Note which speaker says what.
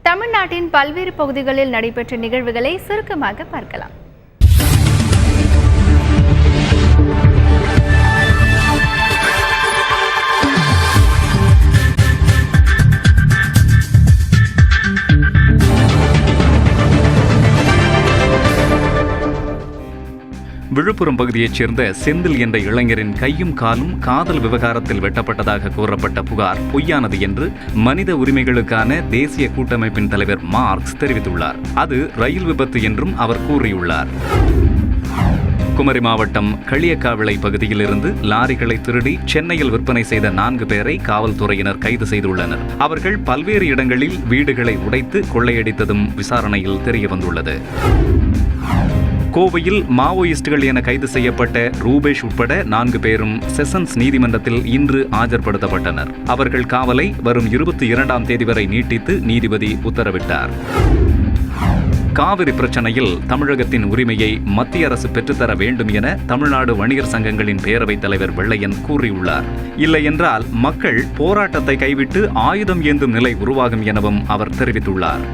Speaker 1: தமிழ்நாட்டின் பல்வேறு பகுதிகளில் நடைபெற்ற நிகழ்வுகளை சுருக்கமாக பார்க்கலாம்.
Speaker 2: விழுப்புரம் பகுதியைச் சேர்ந்த செந்தில் என்ற இளைஞரின் கையும் காலும் காதல் விவகாரத்தில் வெட்டப்பட்டதாக கூறப்பட்ட புகார் பொய்யானது என்று மனித உரிமைகளுக்கான தேசிய கூட்டமைப்பின் தலைவர் மார்க்ஸ் தெரிவித்துள்ளார். அது ரயில் விபத்து என்றும் அவர் கூறியுள்ளார். குமரி மாவட்டம் களியக்காவிளை பகுதியிலிருந்து லாரிகளை திருடி சென்னையில் விற்பனை செய்த 4 பேரை காவல்துறையினர் கைது செய்துள்ளனர். அவர்கள் பல்வேறு இடங்களில் வீடுகளை உடைத்து கொள்ளையடித்ததும் விசாரணையில் தெரியவந்துள்ளது. கோவையில் மாவோயிஸ்டுகள் என கைது செய்யப்பட்ட ரூபேஷ் உட்பட 4 பேரும் செஷன்ஸ் நீதிமன்றத்தில் இன்று ஆஜர்படுத்தப்பட்டனர். அவர்கள் காவலை வரும் 22ஆம் தேதி வரை நீட்டித்து நீதிபதி உத்தரவிட்டார். காவிரி பிரச்சனையில் தமிழகத்தின் உரிமையை மத்திய அரசு பெற்றுத்தர வேண்டும் என தமிழ்நாடு வணிகர் சங்கங்களின் பேரவைத் தலைவர் வெள்ளையன் கூறியுள்ளார். இல்லையென்றால் மக்கள் போராட்டத்தை கைவிட்டு ஆயுதம் ஏந்தும் நிலை உருவாகும் எனவும் அவர் தெரிவித்துள்ளார்.